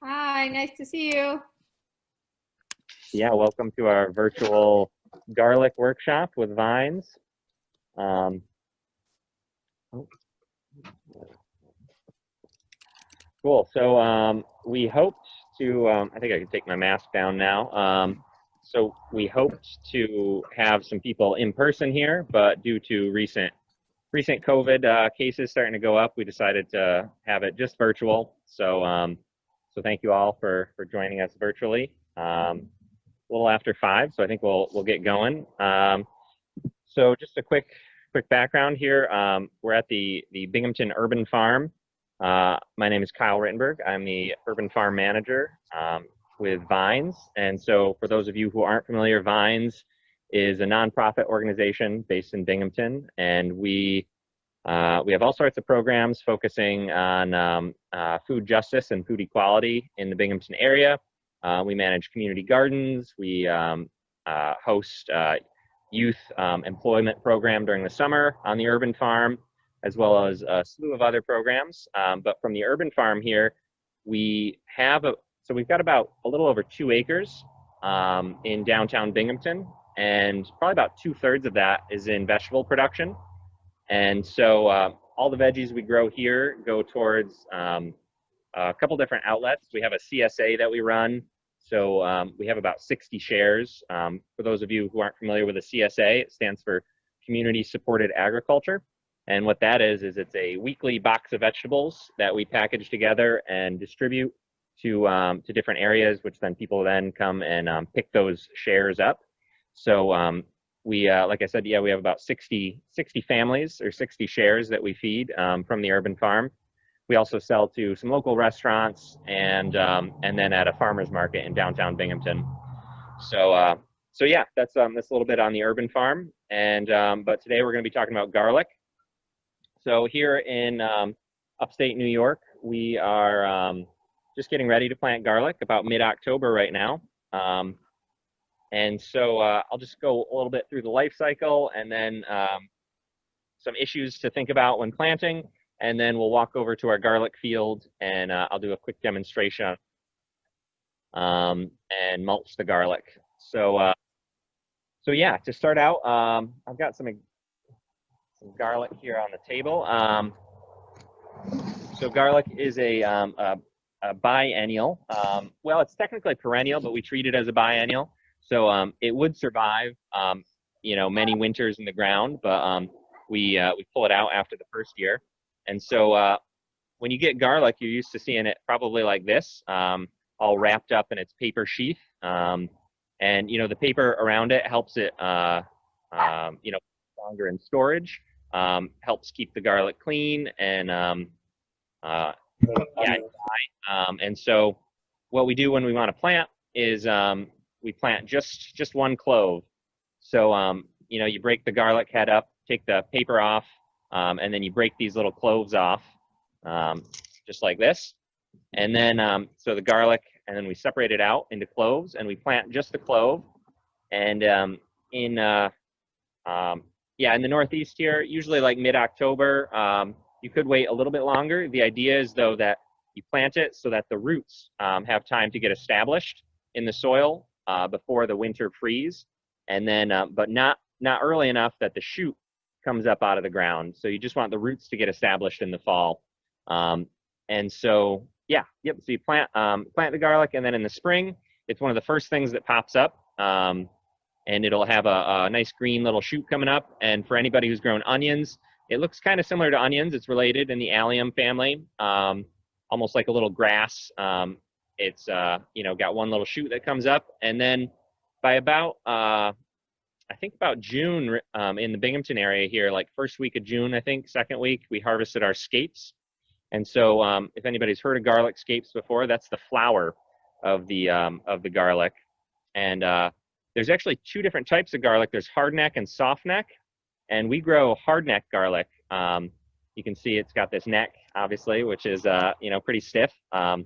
Hi, nice to see you. Yeah, welcome to our virtual garlic workshop with Vines. Cool. So we hoped to, I think I can take my mask down now. So we hoped to have some people in person here, but due to recent COVID cases starting to go up, we decided to have it just virtual. So thank you all for joining us virtually. A little after 5, so I think we'll get going. So just a quick background here. We're at the Binghamton Urban Farm. My name is Kyle Rittenberg. I'm the Urban Farm Manager with Vines. And so for those of you who aren't familiar, Vines is a nonprofit organization based in Binghamton, and we have all sorts of programs focusing on food justice and food equality in the Binghamton area. We manage community gardens. We host youth employment program during the summer on the urban farm, as well as a slew of other programs. But from the urban farm here, we have so we've got about a little over 2 acres in downtown Binghamton, and probably about 2/3 of that is in vegetable production. And so all the veggies we grow here go towards a couple different outlets. We have a CSA that we run. So we have about 60 shares. For those of you who aren't familiar with a CSA, it stands for Community Supported Agriculture. And what that is it's a weekly box of vegetables that we package together and distribute to different areas, which then people then come and pick those shares up. So we, like I said, yeah, we have about 60 families or 60 shares that we feed from the urban farm. We also sell to some local restaurants and then at a farmer's market in downtown Binghamton. So yeah, that's a little bit on the urban farm. And but today we're going to be talking about garlic. So here in upstate New York, we are just getting ready to plant garlic about mid-October right now. And so I'll just go a little bit through the life cycle and then some issues to think about when planting. And then we'll walk over to our garlic field and I'll do a quick demonstration and mulch the garlic. So yeah, to start out, I've got some garlic here on the table. So garlic is a biennial. Well, it's technically perennial, but we treat it as a biennial. So it would survive, many winters in the ground, but we pull it out after the first year. And so when you get garlic, you're used to seeing it probably like this, all wrapped up in its paper sheath. And, the paper around it helps it, longer in storage, helps keep the garlic clean and, and so what we do when we want to plant is we plant just one clove. So, you break the garlic head up, take the paper off, and then you break these little cloves off, just like this. And then, so the garlic, and then we separate it out into cloves, and we plant just the clove. And in the Northeast here, usually like mid-October, you could wait a little bit longer. The idea is, though, that you plant it so that the roots have time to get established in the soil before the winter freeze, and then, but not early enough that the shoot comes up out of the ground. So you just want the roots to get established in the fall. And so, yeah, yep. So you plant the garlic, and then in the spring, it's one of the first things that pops up, and it'll have a nice green little shoot coming up. And for anybody who's grown onions, it looks kind of similar to onions. It's related in the allium family, almost like a little grass. It's got one little shoot that comes up, and then by about I think about June in the Binghamton area here, like first week of June, I think second week, we harvested our scapes. And so if anybody's heard of garlic scapes before, that's the flower of the garlic. And there's actually 2 different types of garlic. There's hardneck and softneck, and we grow hardneck garlic. You can see it's got this neck, obviously, which is pretty stiff, and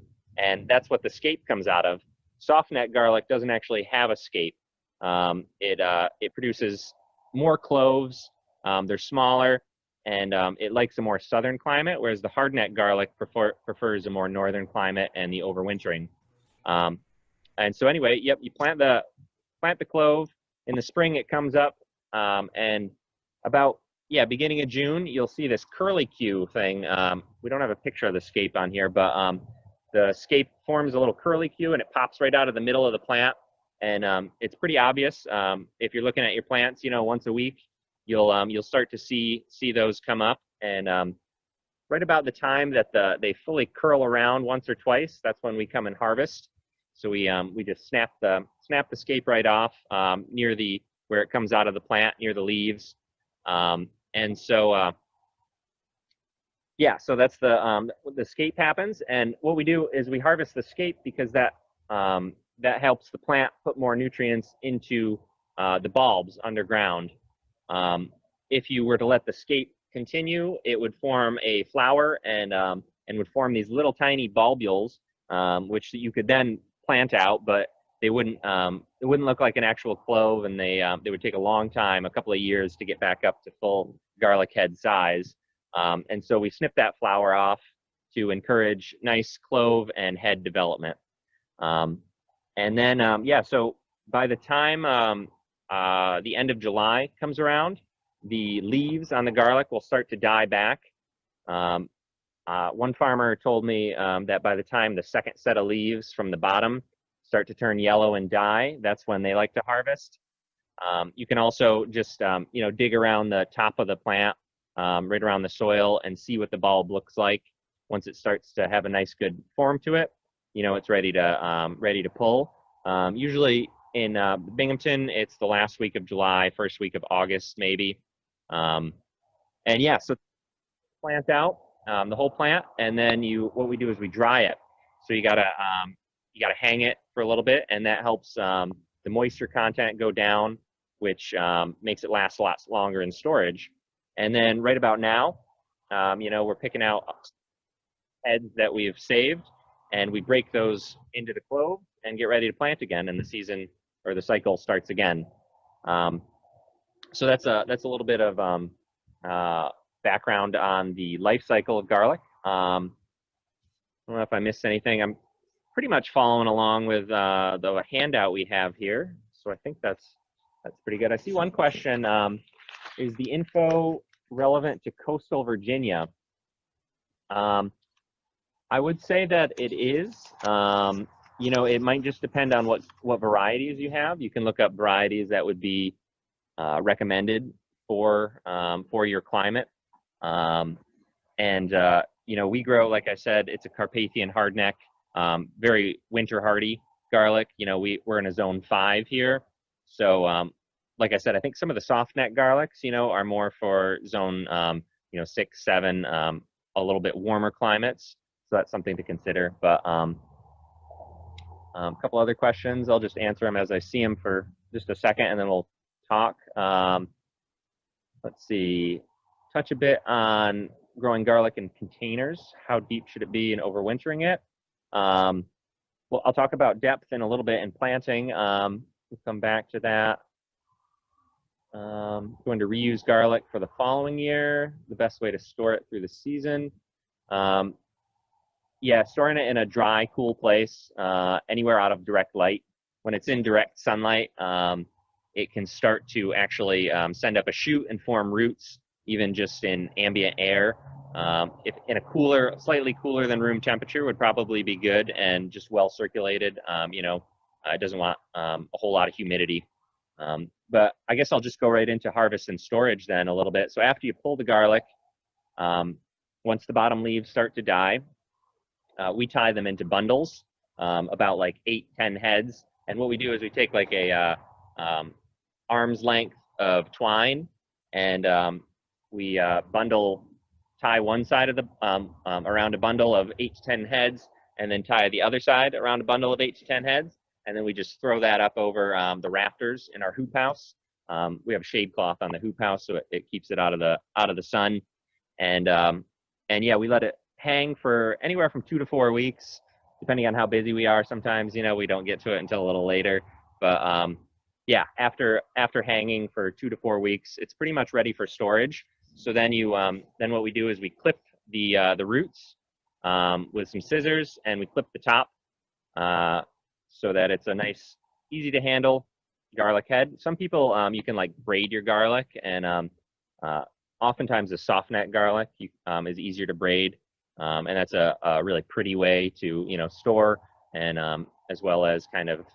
that's what the scape comes out of. Softneck garlic doesn't actually have a scape. It produces more cloves. They're smaller, and it likes a more southern climate, whereas the hardneck garlic prefers a more northern climate and the overwintering. And so anyway, yep, you plant the clove. In the spring, it comes up, and about, yeah, beginning of June, you'll see this curlicue thing. We don't have a picture of the scape on here, but the scape forms a little curlicue, and it pops right out of the middle of the plant. And it's pretty obvious. If you're looking at your plants, you know, once a week, you'll start to see those come up. And right about the time that they fully curl around once or twice, that's when we come and harvest. So we just snap the scape right off near where it comes out of the plant, near the leaves. And so yeah, so that's the scape happens. And what we do is we harvest the scape because that helps the plant put more nutrients into the bulbs underground. If you were to let the scape continue, it would form a flower and would form these little tiny bulbules, which you could then plant out, but it wouldn't look like an actual clove, and they would take a long time, a couple of years, to get back up to full garlic head size. And so we snip that flower off to encourage nice clove and head development. And then yeah, so by the time the end of July comes around, the leaves on the garlic will start to die back. One farmer told me that by the time the second set of leaves from the bottom start to turn yellow and die, that's when they like to harvest. You can also just you know, dig around the top of the plant, right around the soil, and see what the bulb looks like. Once it starts to have a nice good form to it, you know, it's ready to pull. Usually in Binghamton, it's the last week of July, first week of August, maybe. And yeah, so plant out the whole plant, and then what we do is we dry it. So you gotta hang it for a little bit, and that helps the moisture content go down, which makes it last a lot longer in storage. And then right about now, you know, we're picking out heads that we've saved, and we break those into the clove and get ready to plant again, and the season or the cycle starts again. So that's a little bit of background on the life cycle of garlic. I don't know if I missed anything. I'm pretty much following along with the handout we have here, so I think that's pretty good. I see one question: is the info relevant to coastal Virginia? I would say that it is. You know, it might just depend on what varieties you have. You can look up varieties that would be recommended for your climate. You know, we grow, like I said, it's a Carpathian hardneck, very winter hardy garlic. You know, we're in a zone 5 here. So like I said, I think some of the soft neck garlics, you know, are more for zone you know, 6, 7, a little bit warmer climates. So that's something to consider. But a couple other questions, I'll just answer them as I see them for just a second, and then we'll talk. Let's see, touch a bit on growing garlic in containers. How deep should it be in overwintering it? Well, I'll talk about depth in a little bit in planting. We'll come back to that. Going to reuse garlic for the following year. The best way to store it through the season. Yeah, storing it in a dry, cool place, anywhere out of direct light. When it's in direct sunlight, it can start to actually send up a shoot and form roots, even just in ambient air. If in a slightly cooler than room temperature would probably be good, and just well circulated. You know, it doesn't want a whole lot of humidity. But I guess I'll just go right into harvest and storage then a little bit. So after you pull the garlic, once the bottom leaves start to die, we tie them into bundles, about like 8-10 heads. And what we do is we take like a arm's length of twine, and we tie one side of the around a bundle of 8 to 10 heads, and then tie the other side around a bundle of 8 to 10 heads, and then we just throw that up over the rafters in our hoop house. We have shade cloth on the hoop house, so it keeps it out of the sun. And yeah, we let it hang for anywhere from 2 to 4 weeks, depending on how busy we are. Sometimes, you know, we don't get to it until a little later. But yeah, after hanging for 2 to 4 weeks, it's pretty much ready for storage. So then then what we do is we clip the roots with some scissors, and we clip the top so that it's a nice, easy to handle garlic head. Some people, you can like braid your garlic, and oftentimes the soft neck garlic is easier to braid, and that's a really pretty way to store, and as well as kind of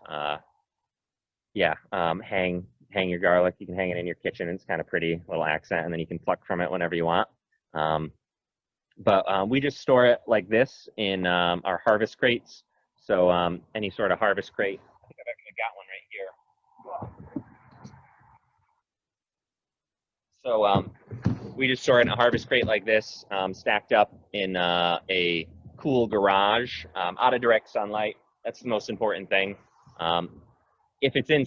hang your garlic. You can hang it in your kitchen. It's kind of pretty little accent, and then you can pluck from it whenever you want. But we just store it like this in our harvest crates. So any sort of harvest crate. I think I've actually got one right here. So we just store it in a harvest crate like this, stacked up in a cool garage, out of direct sunlight. That's the most important thing. If it's in,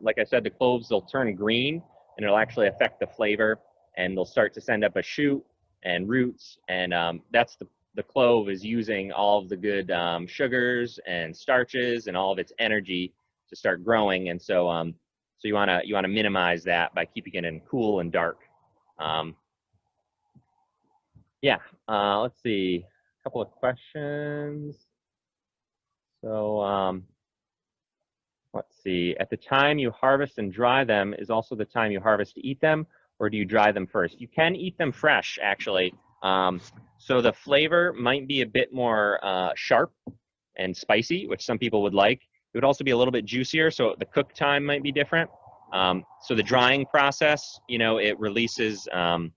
like I said, the cloves, they'll turn green, and it'll actually affect the flavor, and they'll start to send up a shoot and roots, and that's the clove is using all of the good sugars and starches and all of its energy to start growing, and so so you want to minimize that by keeping it in cool and dark. Let's see, a couple of questions. So let's see, at the time you harvest and dry them is also the time you harvest to eat them, or do you dry them first? You can eat them fresh, actually. So the flavor might be a bit more sharp and spicy, which some people would like. It would also be a little bit juicier, so the cook time might be different. So the drying process, it releases, or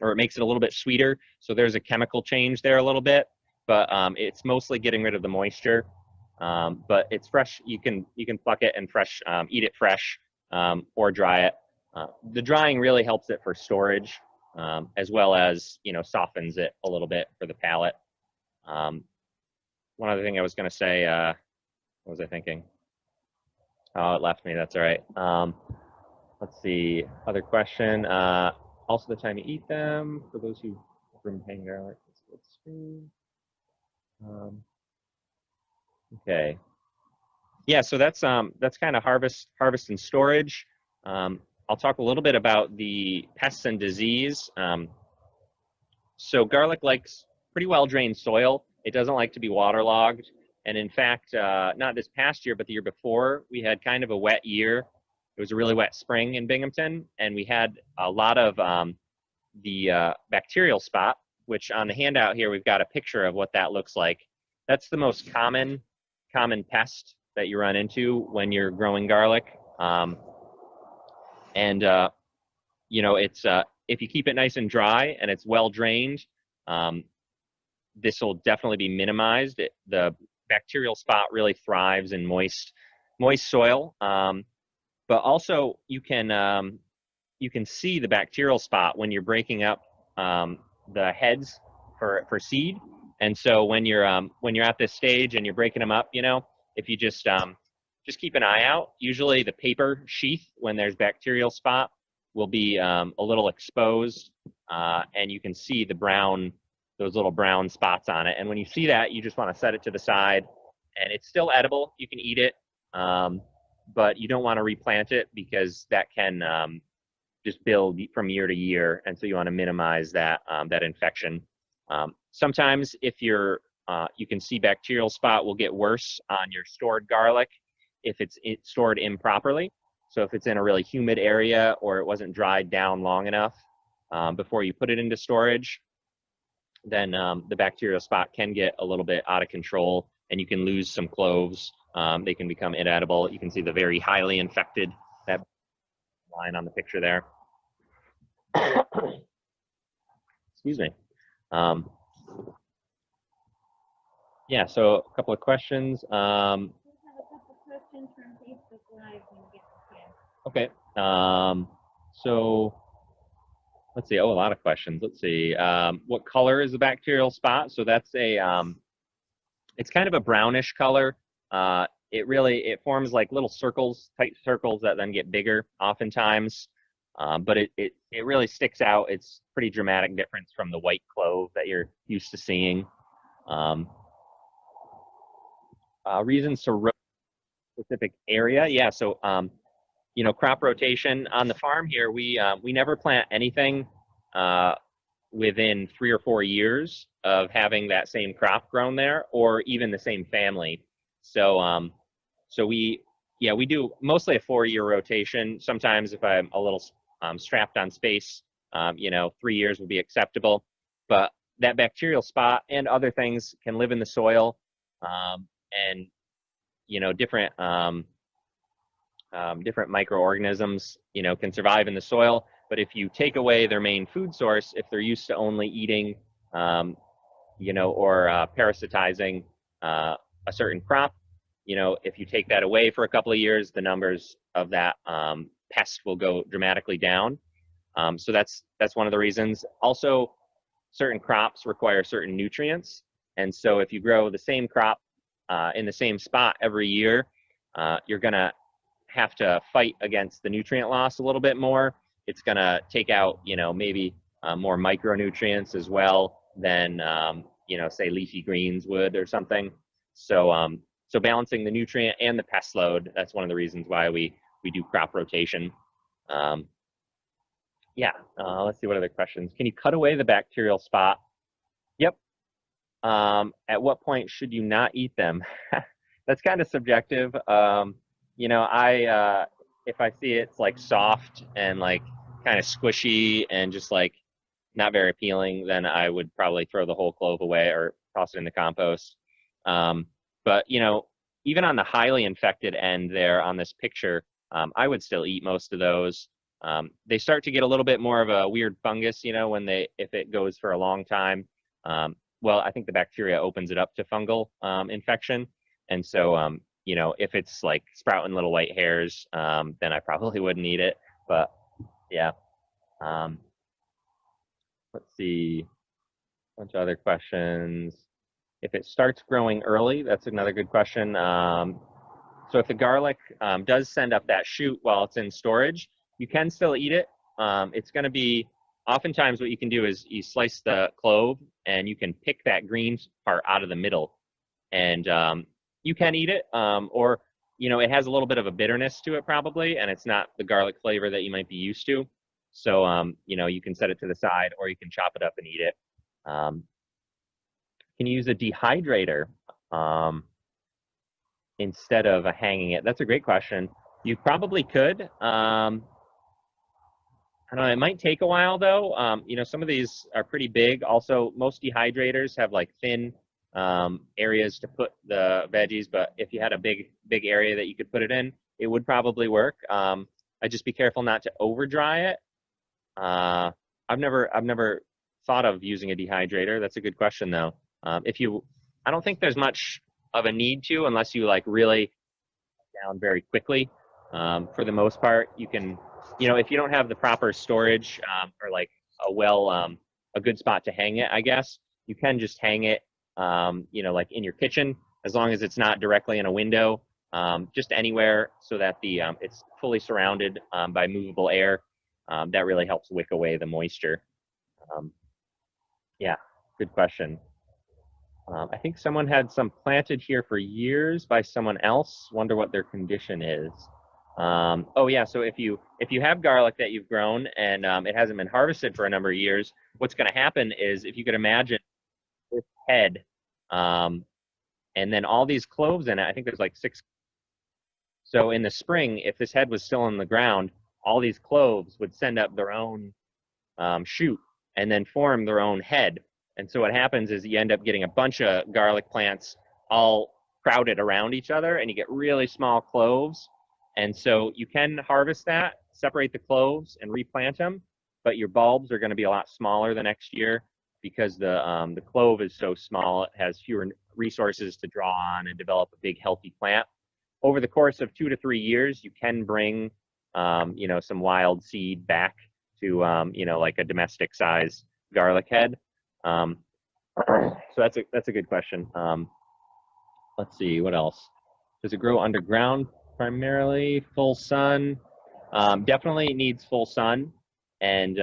it makes it a little bit sweeter. So there's a chemical change there a little bit, but it's mostly getting rid of the moisture. But it's fresh. You can pluck it and eat it fresh, or dry it. The drying really helps it for storage, as well as softens it a little bit for the palate. One other thing I was going to say, what was I thinking? Oh, it left me. That's all right. Let's see. Other question. Also, the time you eat them, for those who room hang garlic. Okay. Yeah, so that's kind of harvest and storage. I'll talk a little bit about the pests and disease. So garlic likes pretty well drained soil. It doesn't like to be waterlogged. And in fact, not this past year, but the year before, we had kind of a wet year. It was a really wet spring in Binghamton, and we had a lot of the bacterial spot, which on the handout here, we've got a picture of what that looks like. That's the most common pest that you run into when you're growing garlic. It's if you keep it nice and dry and it's well drained, this will definitely be minimized. The bacterial spot really thrives in moist soil, but also you can see the bacterial spot when you're breaking up the heads for seed. And so when you're at this stage and you're breaking them up, if you just keep an eye out, usually the paper sheath, when there's bacterial spot, will be a little exposed, and you can see those little brown spots on it. And when you see that, you just want to set it to the side, and it's still edible. You can eat it, but you don't want to replant it because that can just build from year to year, and so you want to minimize that infection. Sometimes if you can see bacterial spot will get worse on your stored garlic if it's stored improperly. So if it's in a really humid area or it wasn't dried down long enough before you put it into storage, then the bacterial spot can get a little bit out of control, and you can lose some cloves. They can become inedible. You can see the very highly infected, that line on the picture there. Excuse me. Yeah, so a couple of questions. Okay. So let's see. Oh, a lot of questions. Let's see. What color is the bacterial spot? So that's it's kind of a brownish color. It forms like little circles, tight circles that then get bigger oftentimes. But it really sticks out. It's pretty dramatic difference from the white clove that you're used to seeing. Reasons to roast specific area. Yeah, so you know, crop rotation on the farm here, we never plant anything within 3 or 4 years of having that same crop grown there, or even the same family. So so we do mostly a 4-year rotation. Sometimes if I'm a little strapped on space, you know, 3 years would be acceptable. But that bacterial spot and other things can live in the soil, and you know, different microorganisms, you know, can survive in the soil. But if you take away their main food source, if they're used to only eating, you know, or parasitizing a certain crop, you know, if you take that away for a couple of years, the numbers of that pest will go dramatically down. So that's one of the reasons. Also, certain crops require certain nutrients, and so if you grow the same crop in the same spot every year, you're gonna have to fight against the nutrient loss a little bit more. It's gonna take out, you know, maybe more micronutrients as well than you know, say leafy greens would or something. So so balancing the nutrient and the pest load, that's one of the reasons why we do crop rotation. Yeah, let's see what other questions. Can you cut away the bacterial spot? Yep. At what point should you not eat them? That's kind of subjective. You know, if I see it's like soft and like kind of squishy and just like not very appealing, then I would probably throw the whole clove away or toss it in the compost. But you know, even on the highly infected end there on this picture, I would still eat most of those. They start to get a little bit more of a weird fungus, you know, when if it goes for a long time. Well, I think the bacteria opens it up to fungal infection, and so you know, if it's like sprouting little white hairs, then I probably wouldn't eat it. But yeah, let's see, a bunch of other questions. If it starts growing early, that's another good question. So if the garlic does send up that shoot while it's in storage, you can still eat it. It's going to be, oftentimes what you can do is you slice the clove and you can pick that green part out of the middle, and you can eat it. Or, you know, it has a little bit of a bitterness to it probably, and it's not the garlic flavor that you might be used to. So, you know, you can set it to the side or you can chop it up and eat it. Can you use a dehydrator instead of hanging it? That's a great question. You probably could. I don't know, it might take a while though. You know, some of these are pretty big. Also, most dehydrators have like thin areas to put the veggies, but if you had a big area that you could put it in, it would probably work. I'd just be careful not to over dry it. I've never thought of using a dehydrator. That's a good question though. I don't think there's much of a need to, unless you like really down very quickly. For the most part, you can, you know, if you don't have the proper storage or like a good spot to hang it, I guess you can just hang it, you know, like in your kitchen, as long as it's not directly in a window, just anywhere, so that it's fully surrounded by movable air. That really helps wick away the moisture. Yeah, good question. I think someone had some planted here for years by someone else. Wonder what their condition is. Oh yeah, so if you have garlic that you've grown and it hasn't been harvested for a number of years, what's going to happen is, if you could imagine this head, and then all these cloves in it, I think there's like 6. So in the spring, if this head was still in the ground, all these cloves would send up their own shoot and then form their own head. And so what happens is you end up getting a bunch of garlic plants all crowded around each other, and you get really small cloves. And so you can harvest that, separate the cloves, and replant them, but your bulbs are going to be a lot smaller the next year, because the clove is so small, it has fewer resources to draw on and develop a big healthy plant. Over the course of 2 to 3 years, you can bring you know, some wild seed back to you know, like a domestic size garlic head. So that's a good question. Let's see, what else? Does it grow underground primarily? Full sun? Definitely needs full sun. And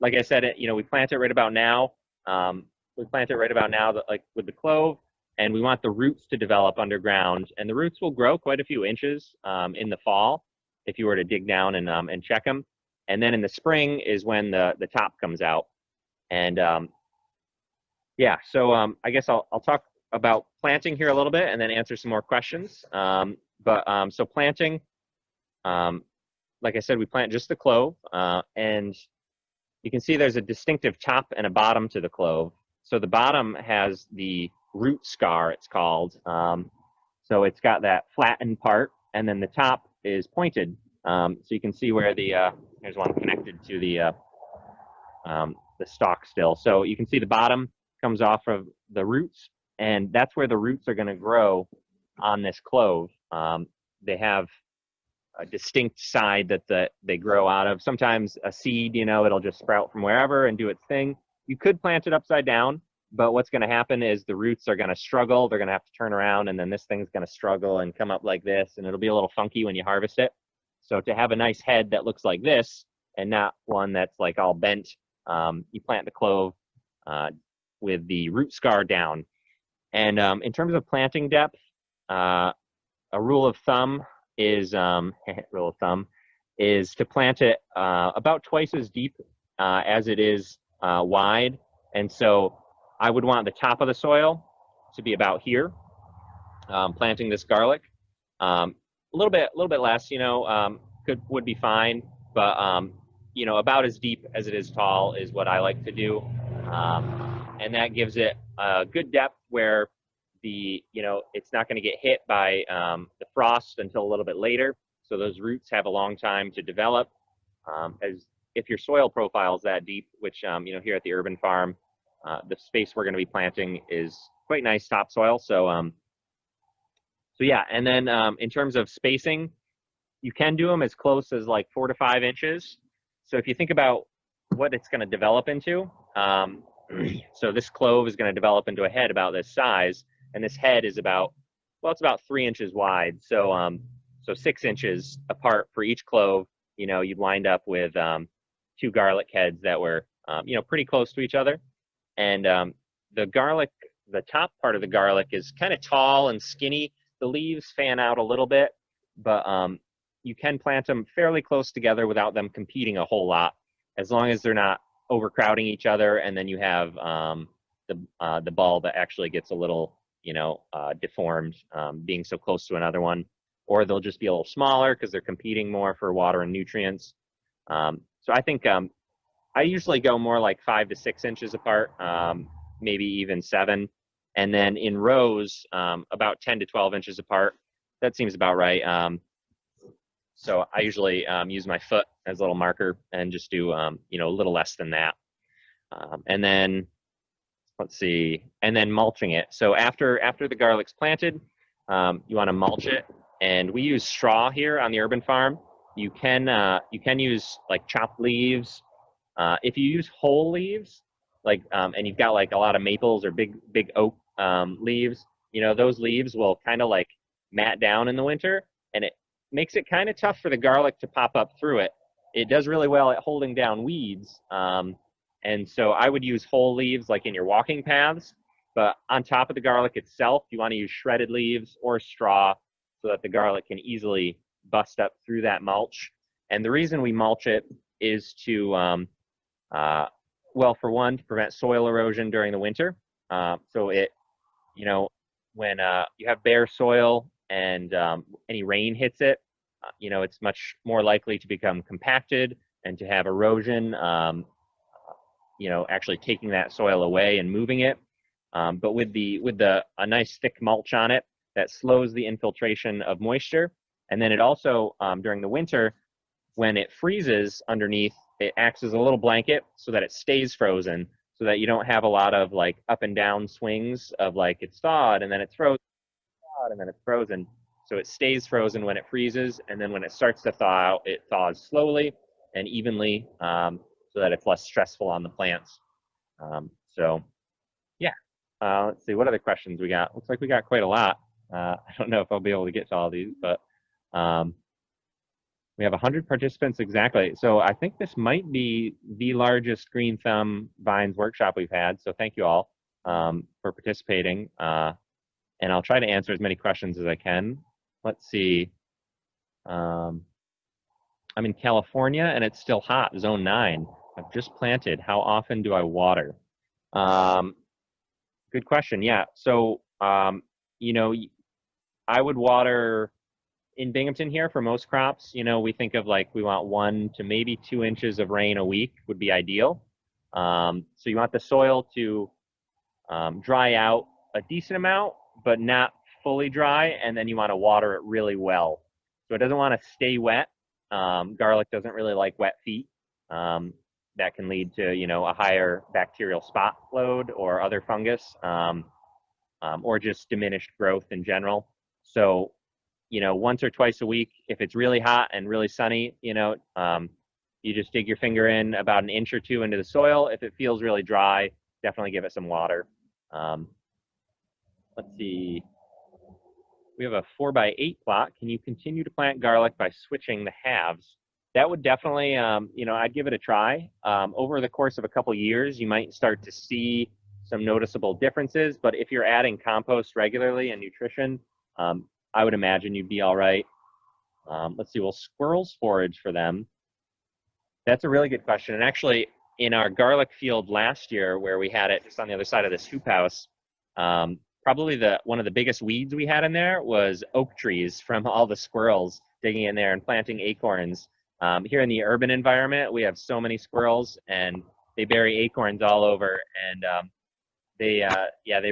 like I said, you know, we plant it right about now. Like with the clove, and we want the roots to develop underground. And the roots will grow quite a few inches in the fall. if you were to dig down and check them. And then in the spring is when the top comes out. And yeah, so I guess I'll talk about planting here a little bit and then answer some more questions. So planting, like I said, we plant just the clove, and you can see there's a distinctive top and a bottom to the clove. So the bottom has the root scar, it's called. So it's got that flattened part, and then the top is pointed. So you can see where there's one connected to the stalk still. So you can see the bottom comes off of the roots, and that's where the roots are going to grow on this clove. They have a distinct side that they grow out of. Sometimes a seed, it'll just sprout from wherever and do its thing. You could plant it upside down, but what's going to happen is the roots are going to struggle. They're going to have to turn around, and then this thing's going to struggle and come up like this, and it'll be a little funky when you harvest it. So to have a nice head that looks like this and not one that's like all bent, you plant the clove with the root scar down. And in terms of planting depth, a rule of thumb is to plant it about twice as deep as it is wide. And so I would want the top of the soil to be about here, planting this garlic. A little bit less, would be fine, but about as deep as it is tall is what I like to do, and that gives it a good depth where it's not going to get hit by the frost until a little bit later. So those roots have a long time to develop. As if your soil profile is that deep, which here at the urban farm, the space we're going to be planting is quite nice topsoil. So yeah, and then in terms of spacing, you can do them as close as like 4 to 5 inches. So if you think about what it's going to develop into, so this clove is going to develop into a head about this size, and this head is it's about 3 inches wide. So 6 inches apart for each clove, you'd wind up with 2 garlic heads that were pretty close to each other. And the top part of the garlic is kind of tall and skinny. The leaves fan out a little bit, but you can plant them fairly close together without them competing a whole lot, as long as they're not overcrowding each other. And then you have the bulb that actually gets a little deformed, being so close to another one, or they'll just be a little smaller because they're competing more for water and nutrients. So I think I usually go more like 5 to 6 inches apart, maybe even 7. And then in rows, about 10 to 12 inches apart. That seems about right. So I usually use my foot as a little marker and just do, a little less than that. And then, let's see, and then mulching it. So after the garlic's planted, you want to mulch it. And we use straw here on the urban farm. You can use like chopped leaves. If you use whole leaves, like and you've got like a lot of maples or big oak leaves, those leaves will kind of like mat down in the winter, and it makes it kind of tough for the garlic to pop up through it. It does really well at holding down weeds, and so I would use whole leaves like in your walking paths. But on top of the garlic itself, you want to use shredded leaves or straw so that the garlic can easily bust up through that mulch. And the reason we mulch it is to well, for one, to prevent soil erosion during the winter. So it, when you have bare soil and any rain hits it, it's much more likely to become compacted and to have erosion, actually taking that soil away and moving it. But with a nice thick mulch on it, that slows the infiltration of moisture. And then it also, during the winter, when it freezes underneath, it acts as a little blanket so that it stays frozen, so that you don't have a lot of like up and down swings of like it's thawed and then it's frozen, thawed and then it's frozen. So it stays frozen when it freezes, and then when it starts to thaw out, it thaws slowly and evenly, so that it's less stressful on the plants. So yeah, let's see, what other questions we got? Looks like we got quite a lot. I don't know if I'll be able to get to all these, but we have 100 participants exactly. So I think this might be the largest Green Thumb Vines workshop we've had. So thank you all for participating. And I'll try to answer as many questions as I can. Let's see. I'm in California and it's still hot, zone 9. I've just planted. How often do I water? Good question. Yeah. So, you know, I would water in Binghamton here for most crops. You know, we think of like we want 1 to maybe 2 inches of rain a week would be ideal. So you want the soil to dry out a decent amount, but not fully dry, and then you want to water it really well. So it doesn't want to stay wet. Garlic doesn't really like wet feet. That can lead to, you know, a higher bacterial spot load or other fungus, or just diminished growth in general. So, you know, once or twice a week, if it's really hot and really sunny, you know, you just dig your finger in about an inch or 2 into the soil. If it feels really dry, definitely give it some water. Let's see. We have a 4x8 plot. Can you continue to plant garlic by switching the halves? That would definitely, you know, I'd give it a try. Over the course of a couple years, you might start to see some noticeable differences, but if you're adding compost regularly and nutrition, I would imagine you'd be all right. Let's see, will squirrels forage for them? That's a really good question. And actually, in our garlic field last year, where we had it just on the other side of this hoop house, probably one of the biggest weeds we had in there was oak trees from all the squirrels digging in there and planting acorns. Here in the urban environment, we have so many squirrels, and they bury acorns all over. And they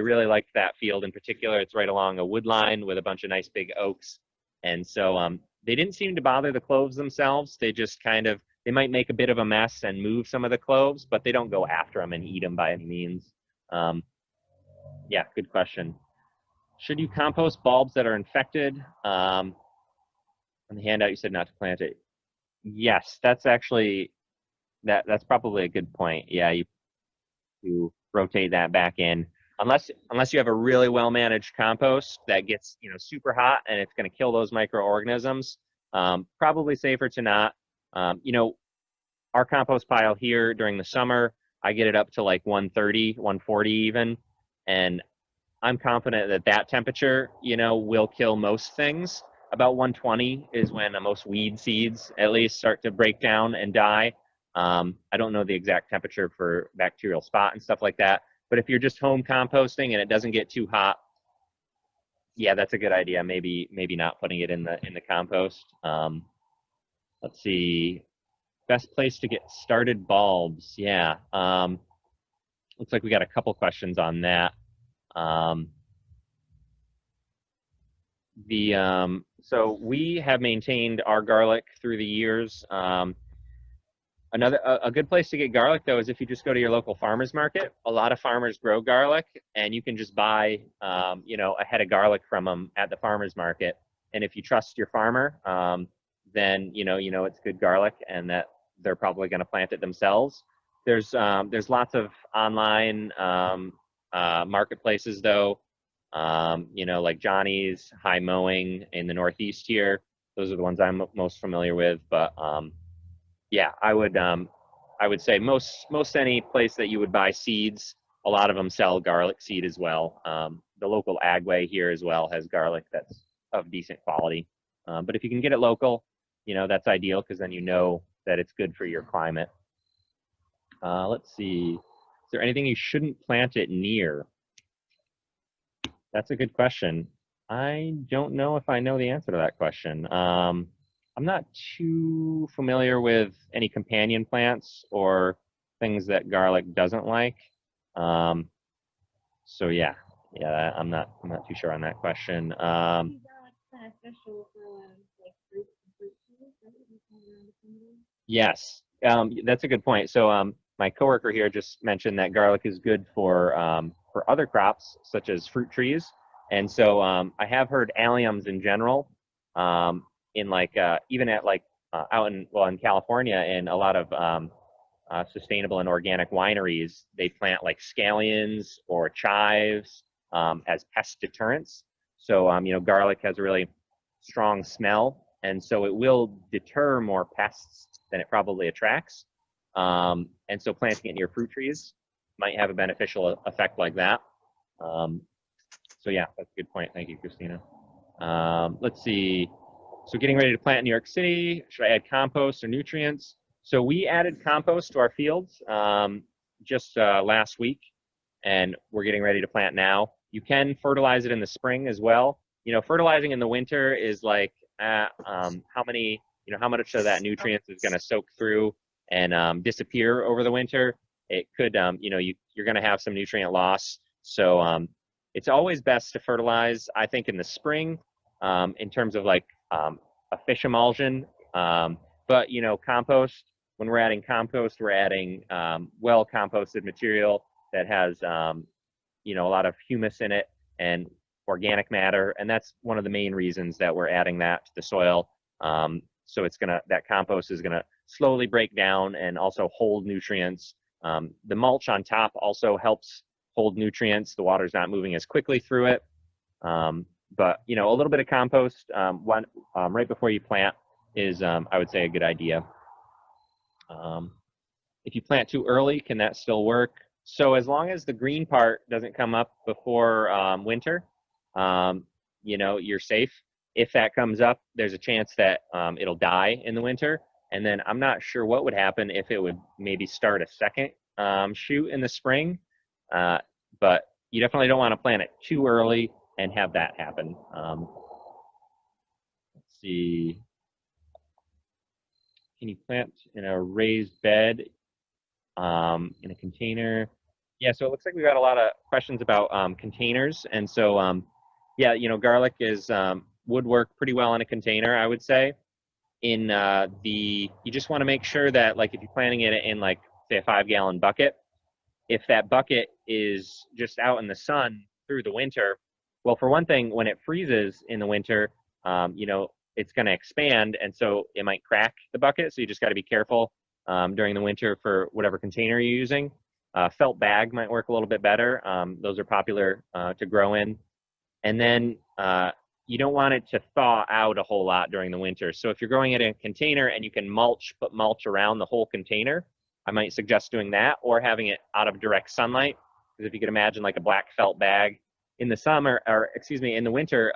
really liked that field in particular. It's right along a wood line with a bunch of nice big oaks. And so they didn't seem to bother the cloves themselves. They just kind of, they might make a bit of a mess and move some of the cloves, but they don't go after them and eat them by any means. Yeah, good question. Should you compost bulbs that are infected? On the handout, you said not to plant it. Yes, that's actually, that's probably a good point. Yeah, you rotate that back in. Unless you have a really well managed compost that gets, you know, super hot and it's going to kill those microorganisms, probably safer to not. You know, our compost pile here during the summer, I get it up to like 130, 140 even, and I'm confident that that temperature, you know, will kill most things. About 120 is when most weed seeds at least start to break down and die. I don't know the exact temperature for bacterial spot and stuff like that, but if you're just home composting and it doesn't get too hot, yeah, that's a good idea. Maybe not putting it in the compost. Let's see, best place to get started bulbs. Yeah, looks like we got a couple questions on that. So we have maintained our garlic through the years. A good place to get garlic though is if you just go to your local farmers market. A lot of farmers grow garlic, and you can just buy, you know, a head of garlic from them at the farmers market. And if you trust your farmer, then you know it's good garlic, and that they're probably going to plant it themselves. There's lots of online marketplaces though. You know, like Johnny's, High Mowing in the Northeast here. Those are the ones I'm most familiar with. But yeah, I would say most any place that you would buy seeds, a lot of them sell garlic seed as well. The local Agway here as well has garlic that's of decent quality. But if you can get it local, you know, that's ideal because then you know that it's good for your climate. Let's see. Is there anything you shouldn't plant it near? That's a good question. I don't know if I know the answer to that question. I'm not too familiar with any companion plants or things that garlic doesn't like. So yeah, I'm not too sure on that question. Yes, that's a good point. So my coworker here just mentioned that garlic is good for other crops such as fruit trees, and so I have heard alliums in general, in like even at like out in California, in a lot of sustainable and organic wineries, they plant like scallions or chives as pest deterrents. So you know, garlic has a really strong smell, and so it will deter more pests than it probably attracts. And so planting it near fruit trees might have a beneficial effect like that. So yeah, that's a good point. Thank you, Christina. Let's see. So getting ready to plant in New York City, should I add compost or nutrients? So we added compost to our fields just last week, and we're getting ready to plant now. You can fertilize it in the spring as well. You know, fertilizing in the winter is like how much of that nutrients is going to soak through and disappear over the winter. It could, you're going to have some nutrient loss. So it's always best to fertilize, I think, in the spring in terms of like a fish emulsion. But, you know, compost, when we're adding compost, we're adding well composted material that has, a lot of humus in it and organic matter. And that's one of the main reasons that we're adding that to the soil. So that compost is gonna slowly break down and also hold nutrients. The mulch on top also helps hold nutrients. The water's not moving as quickly through it. But, you know, a little bit of compost right before you plant is, I would say, a good idea. If you plant too early, can that still work? So as long as the green part doesn't come up before winter, you're safe. If that comes up, there's a chance that it'll die in the winter. And then I'm not sure what would happen if it would maybe start a second shoot in the spring. But you definitely don't want to plant it too early and have that happen. Let's see. Can you plant in a raised bed in a container? Yeah, so it looks like we've got a lot of questions about containers. And so, garlic would work pretty well in a container, I would say. You just want to make sure that, like, if you're planting it in, like, say, a 5-gallon bucket, if that bucket is just out in the sun through the winter, well, for one thing, when it freezes in the winter, it's going to expand, and so it might crack the bucket. So you just got to be careful during the winter for whatever container you're using. Felt bag might work a little bit better. Those are popular to grow in. And then you don't want it to thaw out a whole lot during the winter. So if you're growing it in a container and you can put mulch around the whole container, I might suggest doing that, or having it out of direct sunlight. Because if you could imagine like a black felt bag in the summer, in the winter,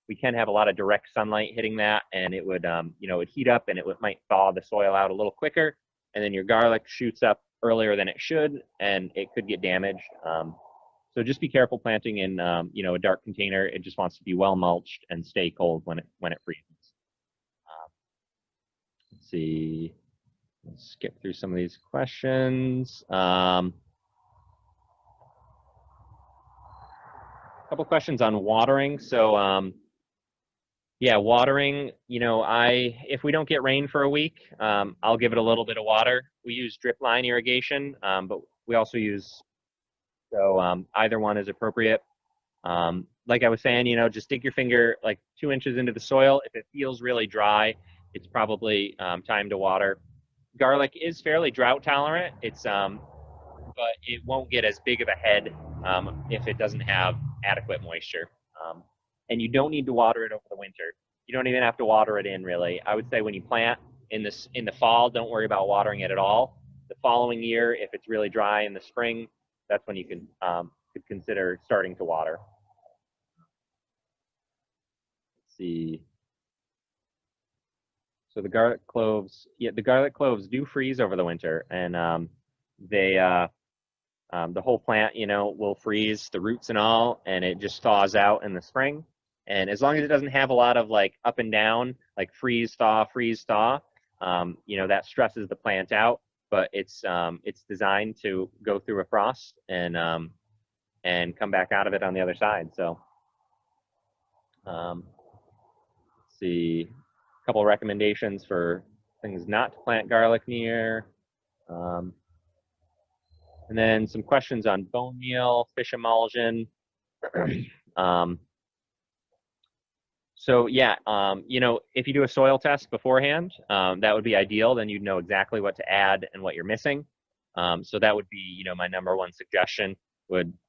we can have a lot of direct sunlight hitting that, and it would, it'd heat up, and might thaw the soil out a little quicker, and then your garlic shoots up earlier than it should, and it could get damaged. So just be careful planting in, a dark container. It just wants to be well mulched and stay cold when it freezes. Let's see. Let's skip through some of these questions. A couple questions on watering. So, watering, if we don't get rain for a week, I'll give it a little bit of water. We use drip line irrigation, but we also use, either one is appropriate. Like I was saying, just dig your finger like 2 inches into the soil. If it feels really dry, it's probably time to water. Garlic is fairly drought tolerant. But it won't get as big of a head if it doesn't have adequate moisture. And you don't need to water it over the winter. You don't even have to water it in, really. I would say when you plant in the fall, don't worry about watering it at all. The following year, if it's really dry in the spring, that's when you could consider starting to water. Let's see. So the garlic cloves do freeze over the winter, and the whole plant, will freeze, the roots and all, and it just thaws out in the spring. And as long as it doesn't have a lot of like up and down, like freeze, thaw, that stresses the plant out. But it's designed to go through a frost and come back out of it on the other side. So, let's see, a couple of recommendations for things not to plant garlic near. And then some questions on bone meal, fish emulsion. If you do a soil test beforehand, that would be ideal. Then you'd know exactly what to add and what you're missing. So that would be, my number one suggestion.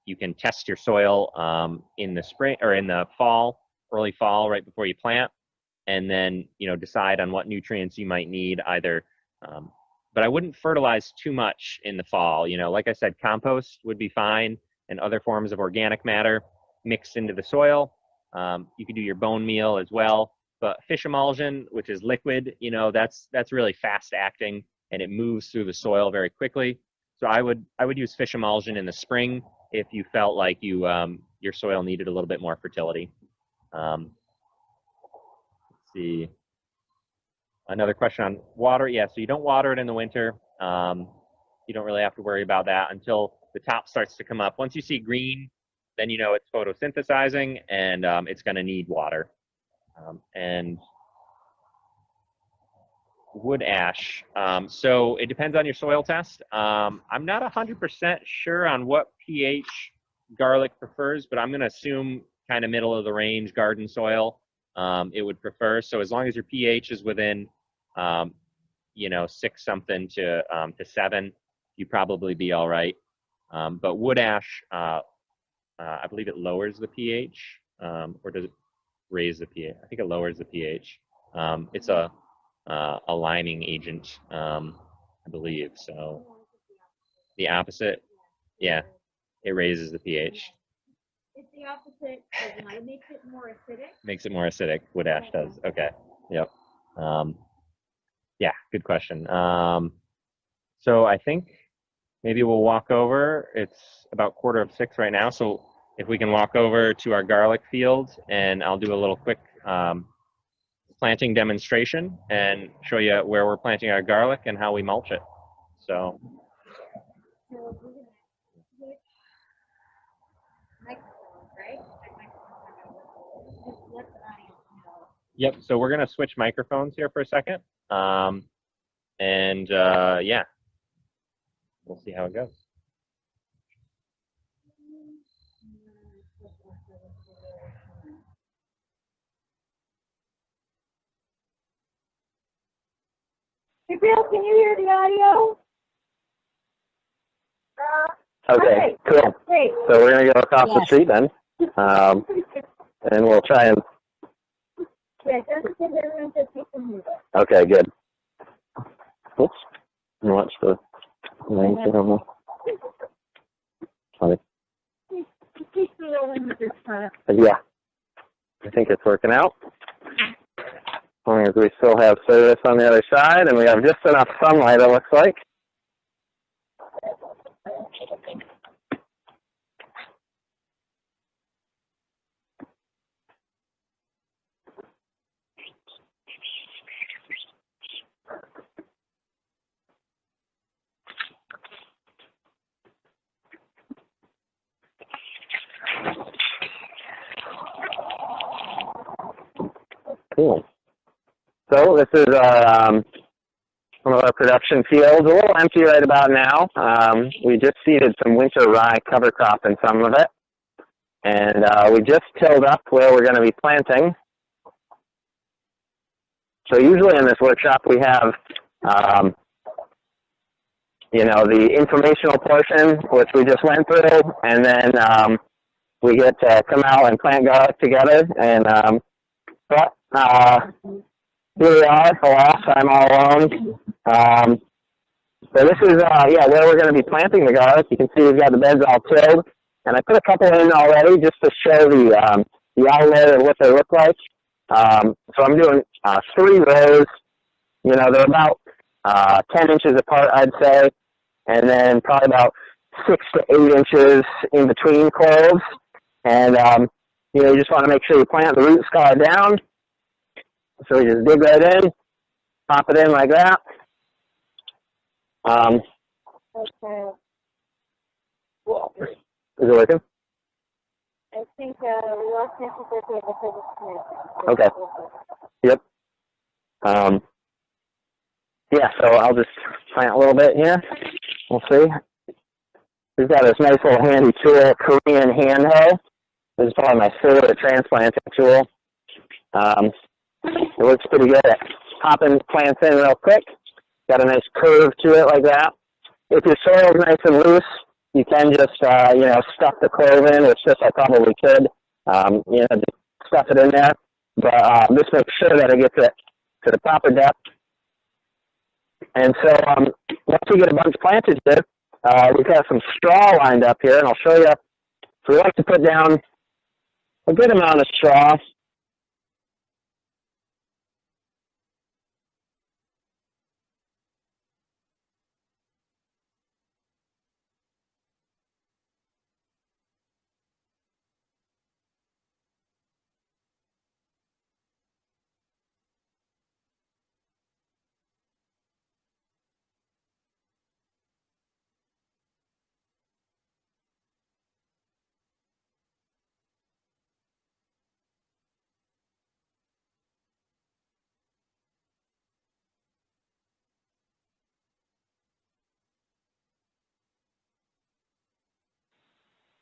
You can test your soil in the spring or in the fall, early fall, right before you plant, and then decide on what nutrients you might need either. But I wouldn't fertilize too much in the fall. Like I said, compost would be fine, and other forms of organic matter mixed into the soil. You could do your bone meal as well, But fish emulsion, which is liquid, you know, that's really fast acting and it moves through the soil very quickly. So I would use fish emulsion in the spring if you felt like your soil needed a little bit more fertility. Let's see. Another question on water. Yeah, so you don't water it in the winter. You don't really have to worry about that until the top starts to come up. Once you see green, then you know it's photosynthesizing and it's going to need water. And wood ash. So it depends on your soil test. I'm not 100% sure on what pH garlic prefers, but I'm going to assume kind of middle of the range garden soil it would prefer. So as long as your pH is within, you know, 6 something to 7, you probably be all right. But wood ash, I believe it lowers the pH, or does it raise the pH? I think it lowers the pH. It's a liming agent, I believe. So the opposite, yeah, it raises the pH. It's the opposite. It makes it more acidic. Makes it more acidic. Wood ash does. Okay. Yep. Yeah. Good question. So I think maybe we'll walk over. It's about 5:45 right now. So if we can walk over to our garlic field, and I'll do a little quick planting demonstration and show you where we're planting our garlic and how we mulch it. So. Yep. So we're gonna switch microphones here for a second, and yeah, we'll see how it goes. Hey, Bill, can you hear the audio? Okay, cool. Great. So we're going to go across the street then, and we'll try and... Okay, good. Oops. Watch the lane camera. Funny. Yeah. I think it's working out. As long as we still have service on the other side, and we have just enough sunlight, it looks like. Cool. So this is one of our production fields, a little empty right about now. We just seeded some winter rye cover crop in some of it. And we just tilled up where we're going to be planting. So usually in this workshop we have, you know, the informational portion, which we just went through, and then we get to come out and plant garlic together. And but here we are, alas, I'm all alone. So this is, yeah, where we're going to be planting the garlic. You can see we've got the beds all tilled. And I put a couple in already just to show the outlet of what they look like. So I'm doing 3 rows. You know, they're about 10 inches apart, I'd say. And then probably about 6 to 8 inches in between cloves. And, you know, you just want to make sure you plant the root scholar down. So we just dig right in, pop it in like that. Okay. Is it working? I think we lost Mississippi because it's Okay. Yep. Yeah, so I'll just plant a little bit here. We'll see. We've got this nice little handy tool, Korean hand hoe. This is probably my favorite transplanting tool. It works pretty good at popping plants in real quick. Got a nice curve to it like that. If your soil is nice and loose, you can just, you know, stuff the clove in, which this I probably could. You know, just stuff it in there. But just make sure that it gets it to the proper depth. And so once we get a bunch planted here, we've got some straw lined up here, and I'll show you. So we like to put down a good amount of straw.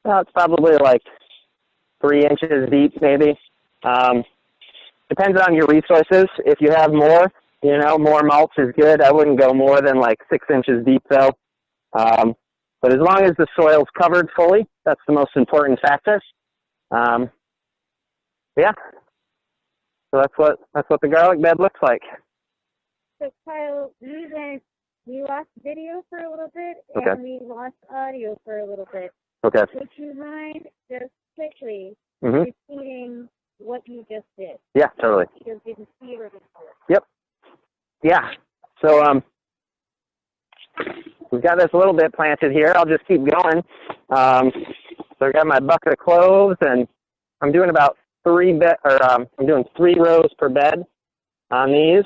Well, it's probably like 3 inches deep, maybe. Depends on your resources. If you have more, you know, more mulch is good. I wouldn't go more than like 6 inches deep, though. But as long as the soil's covered fully, that's the most important factor. Yeah. So that's what the garlic bed looks like. So Kyle, we lost video for a little bit, and Okay. we lost audio for a little bit. Okay. Would you mind just quickly Mhm. repeating what you just did? Yeah, totally. Because we didn't see it before. Yep. Yeah. So we've got this little bit planted here. I'll just keep going. So I got my bucket of cloves, and I'm doing about I'm doing 3 rows per bed on these.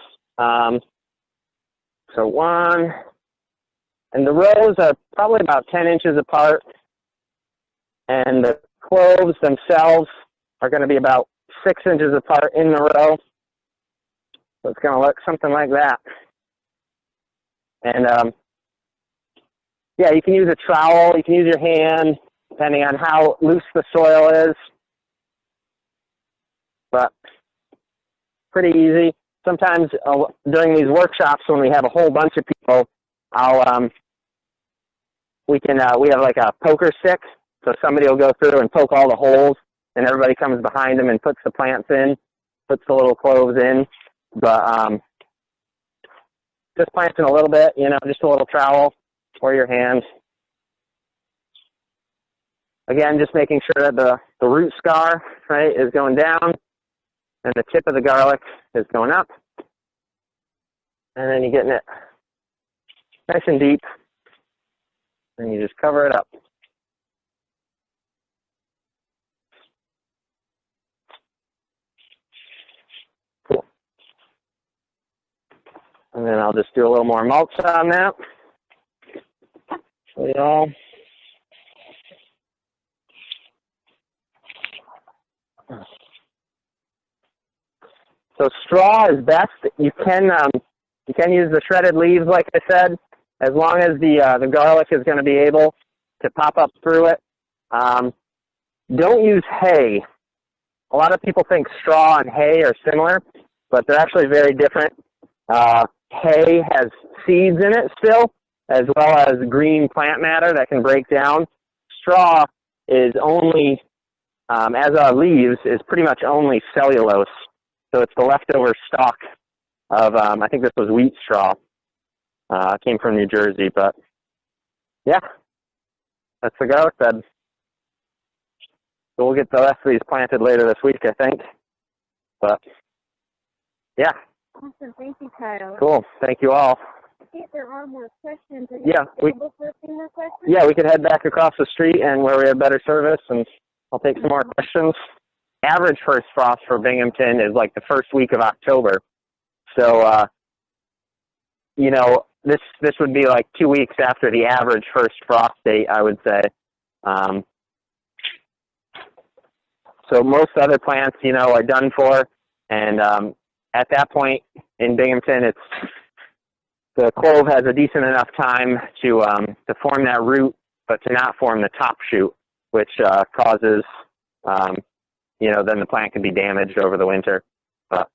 So 1, and the rows are probably about 10 inches apart, and the cloves themselves are going to be about 6 inches apart in the row. So it's going to look something like that. And yeah, you can use a trowel, you can use your hand, depending on how loose the soil is. But pretty easy. Sometimes during these workshops, when we have a whole bunch of people, we have like a poker stick. So somebody will go through and poke all the holes, and everybody comes behind them and puts the plants in, puts the little cloves in. But just planting a little bit, you know, just a little trowel or your hand. Again, just making sure that the root scar, right, is going down, and the tip of the garlic is going up. And then you're getting it nice and deep, and you just cover it up. Cool. And then I'll just do a little more mulch on that. Show you all. So straw is best. You can use the shredded leaves, like I said, as long as the garlic is going to be able to pop up through it. Don't use hay. A lot of people think straw and hay are similar, but they're actually very different. Hay has seeds in it still, as well as green plant matter that can break down. Straw is only, as are leaves, is pretty much only cellulose. So it's the leftover stalk of, I think this was wheat straw. It came from New Jersey, but yeah, that's the garlic bed. So we'll get the rest of these planted later this week, I think. But yeah. Awesome. Thank you, Kyle. Cool. Thank you all. I think there are more questions. Yeah, for a few more questions? Yeah, we could head back across the street and where we have better service, and I'll take some more questions. Average first frost for Binghamton is like the first week of October. So, you know, this would be like 2 weeks after the average first frost date, I would say. So most other plants, you know, are done for, and at that point in Binghamton, the clove has a decent enough time to form that root, but to not form the top shoot, which causes, you know, then the plant can be damaged over the winter. But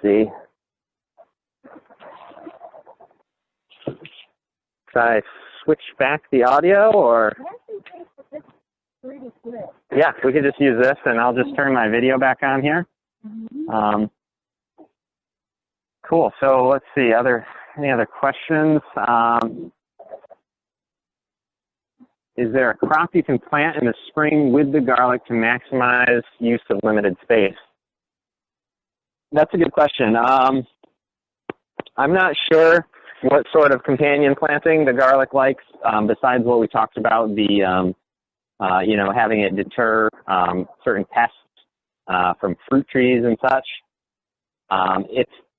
see, should I switch back the audio, or? Yeah, we could just use this, and I'll just turn my video back on here. Cool. So let's see. Any other questions? Is there a crop you can plant in the spring with the garlic to maximize use of limited space? That's a good question. I'm not sure what sort of companion planting the garlic likes, besides what we talked about, the you know, having it deter certain pests from fruit trees and such.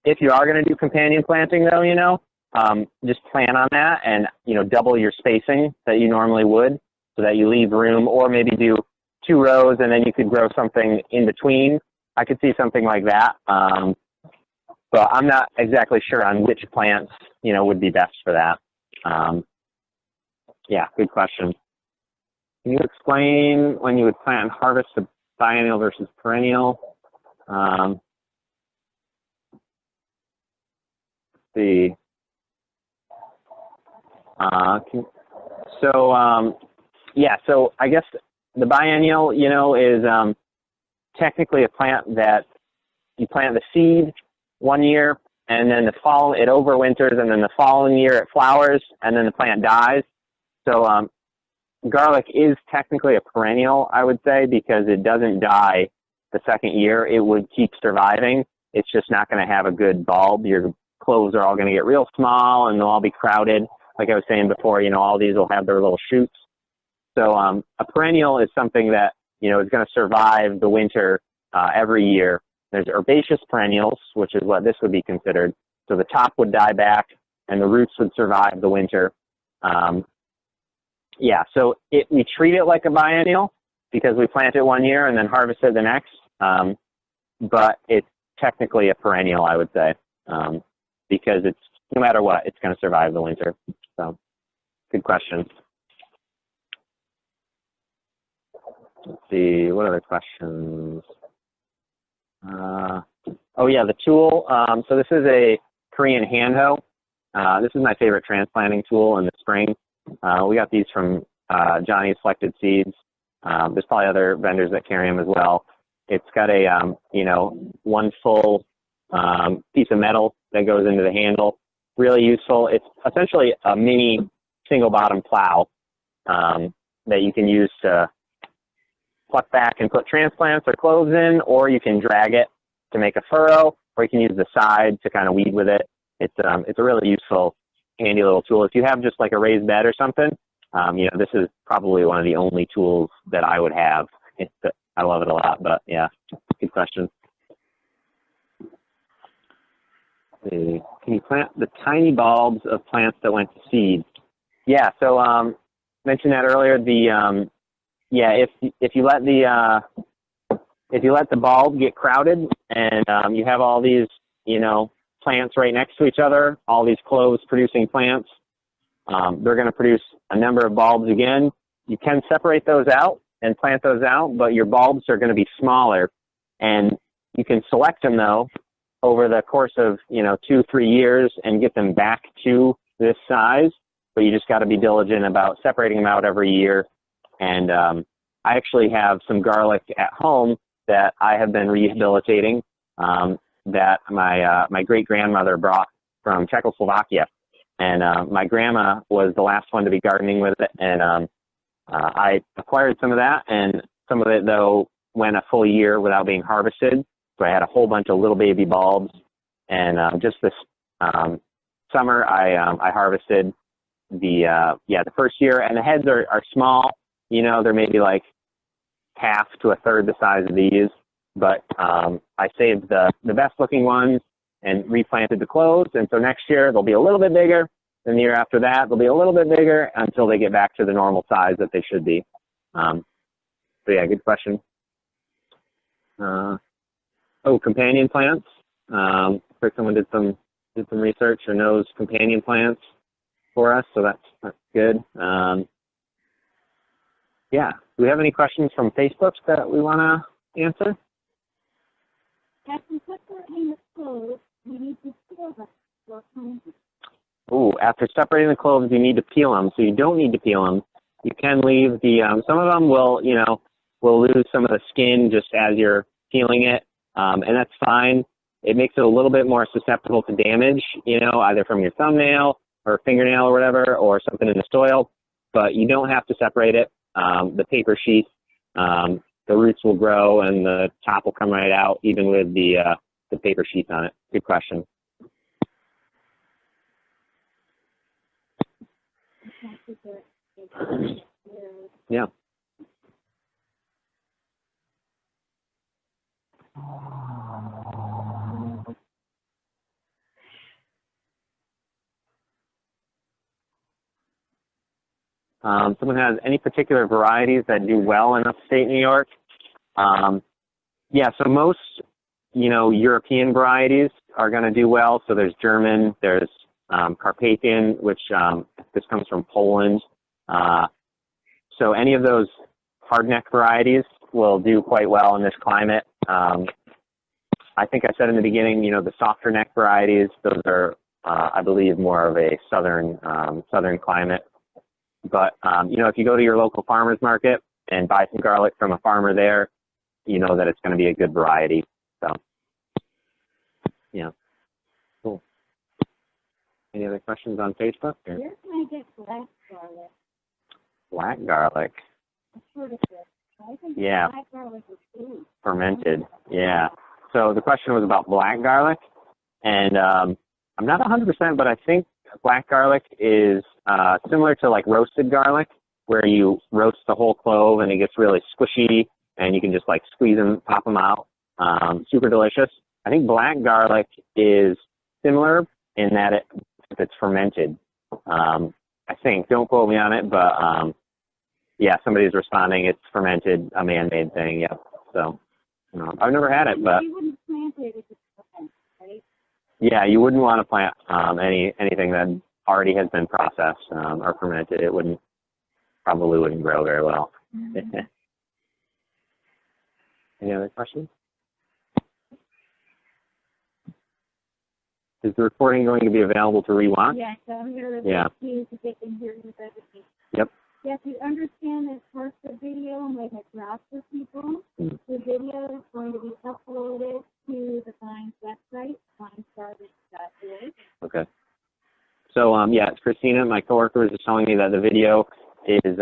If you are going to do companion planting, though, you know, just plan on that, and, you know, double your spacing that you normally would, so that you leave room, or maybe do 2 rows and then you could grow something in between. I could see something like that. But I'm not exactly sure on which plants, you know, would be best for that. Yeah, good question. Can you explain when you would plant and harvest a biennial versus perennial? Let's see. Yeah, so I guess the biennial, you know, is technically a plant that you plant the seed one year, and then it overwinters, and then the following year it flowers, and then the plant dies. So garlic is technically a perennial, I would say, because it doesn't die the second year. It would keep surviving. It's just not going to have a good bulb. Your cloves are all going to get real small, and they'll all be crowded. Like I was saying before, you know, all these will have their little shoots. So a perennial is something that, you know, is going to survive the winter every year. There's herbaceous perennials, which is what this would be considered. So the top would die back, and the roots would survive the winter. Yeah, so we treat it like a biennial because we plant it one year and then harvest it the next. But it's technically a perennial, I would say, because it's, no matter what, it's going to survive the winter. So, good question. Let's see, what other questions? Oh yeah, the tool. So this is a Korean hand hoe. This is my favorite transplanting tool in the spring. We got these from Johnny's Selected Seeds. There's probably other vendors that carry them as well. It's got a, you know, one full piece of metal that goes into the handle. Really useful. It's essentially a mini single bottom plow that you can use to pluck back and put transplants or cloves in, or you can drag it to make a furrow, or you can use the side to kind of weed with it. It's a really useful, handy little tool. If you have just like a raised bed or something, you know, this is probably one of the only tools that I would have. I love it a lot, but yeah, good question. Can you plant the tiny bulbs of plants that went to seed? Yeah, so mentioned that earlier. Yeah, if you let the bulb get crowded and you have all these, you know, plants right next to each other, all these cloves producing plants, they're going to produce a number of bulbs again. You can separate those out and plant those out, but your bulbs are going to be smaller, and you can select them though over the course of, you know, 2-3 years and get them back to this size. But you just got to be diligent about separating them out every year. And I actually have some garlic at home that I have been rehabilitating that my great-grandmother brought from Czechoslovakia. And my grandma was the last one to be gardening with it. And I acquired some of that, and some of it, though, went a full year without being harvested. So I had a whole bunch of little baby bulbs. And just this summer, I harvested the first year. And the heads are small. You know, they're maybe like half to a third the size of these. But I saved the best looking ones and replanted the cloves. And so next year they'll be a little bit bigger. Then the year after that, they'll be a little bit bigger until they get back to the normal size that they should be. So yeah, good question. Companion plants. If someone did some research or knows companion plants for us, so that's good. Yeah. Do we have any questions from Facebook that we want to answer? After separating the cloves, you need to peel them. After separating the cloves, you need to peel them. So you don't need to peel them. You can leave the, some of them will lose some of the skin just as you're peeling it. And that's fine. It makes it a little bit more susceptible to damage, you know, either from your thumbnail or fingernail or whatever, or something in the soil. But you don't have to separate it. The paper sheath, the roots will grow and the top will come right out, even with the paper sheath on it. Good question. Yeah. Someone has any particular varieties that do well in upstate New York? Yeah, so most, you know, European varieties are going to do well. So there's German, there's Carpathian, which this comes from Poland. So any of those hardneck varieties will do quite well in this climate. I think I said in the beginning, you know, the softer neck varieties, those are, I believe, more of a southern climate. But, you know, if you go to your local farmer's market and buy some garlic from a farmer there, you know that it's going to be a good variety. So, yeah. Cool. Any other questions on Facebook? Or? Where can I get black garlic? Black garlic. I've heard of it. I think Yeah. black garlic is food. Fermented. Yeah. So the question was about black garlic, and I'm not 100%, but I think black garlic is similar to like roasted garlic, where you roast the whole clove and it gets really squishy, and you can just like squeeze them, pop them out. Super delicious. I think black garlic is similar in that it's fermented. I think. Don't quote me on it, but yeah, somebody's responding. It's fermented, a man-made thing. Yep. So I've never had it, but You wouldn't plant it if it's fermented, right? yeah, you wouldn't want to plant anything that already has been processed or fermented. It probably wouldn't grow very well. Mm-hmm. Any other questions? Is the recording going to be available to rewatch? Yeah, so I'm going to Yeah. you to get in here with everything. Yep. Yes, you understand that first the video might have dropped for people. Mm. The video is going to be uploaded to the VINES website, vinesgarbage.org. Okay. So, yeah, it's Christina. My coworker was just telling me that the video is,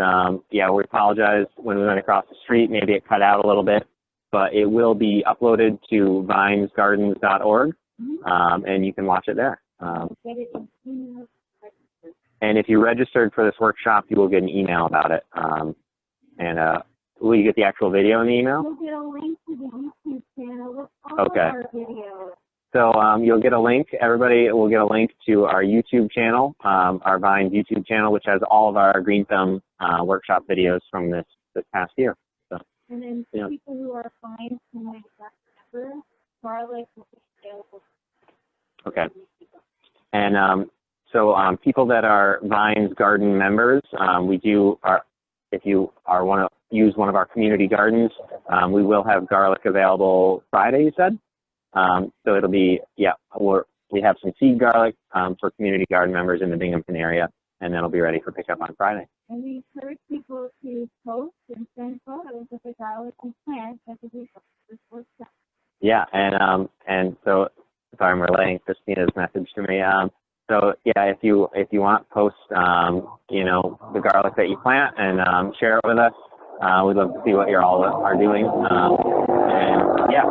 yeah, we apologize when we went across the street. Maybe it cut out a little bit, but it will be uploaded to vinesgardens.org, and you can watch it there. Get it in email. And if you registered for this workshop, you will get an email about it. Will you get the actual video in the email? You'll get a link to the YouTube channel with all Okay. of our videos. So you'll get a link. Everybody will get a link to our YouTube channel, our Vines YouTube channel, which has all of our Green Thumb workshop videos from this past year. So, And then yeah. people who are fine who might not remember, garlic will be available. Okay. And so people that are Vines Garden members, if you want to use one of our community gardens, we will have garlic available Friday, you said? So it'll be, yeah, we have some seed garlic for community garden members in the Binghamton area, and that'll be ready for pickup on Friday. And we encourage people to post and send photos of the garlic and plants as a result of this workshop. Yeah, and so if I'm relaying Christina's message to me, so yeah, if you want, post you know, the garlic that you plant and share it with us. We'd love to see what you all are doing. And yeah.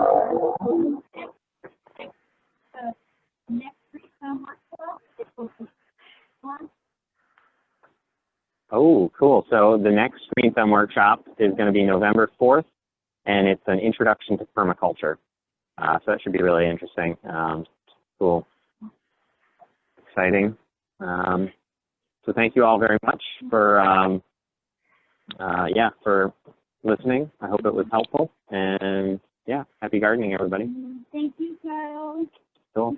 Next week, workshop. Oh, cool. So the next Green Thumb workshop is going to be November 4th, and it's an introduction to permaculture. So that should be really interesting. Cool. Exciting. So thank you all very much for, for listening. I hope it was helpful. And yeah, happy gardening, everybody. Thank you, Kyle. Cool.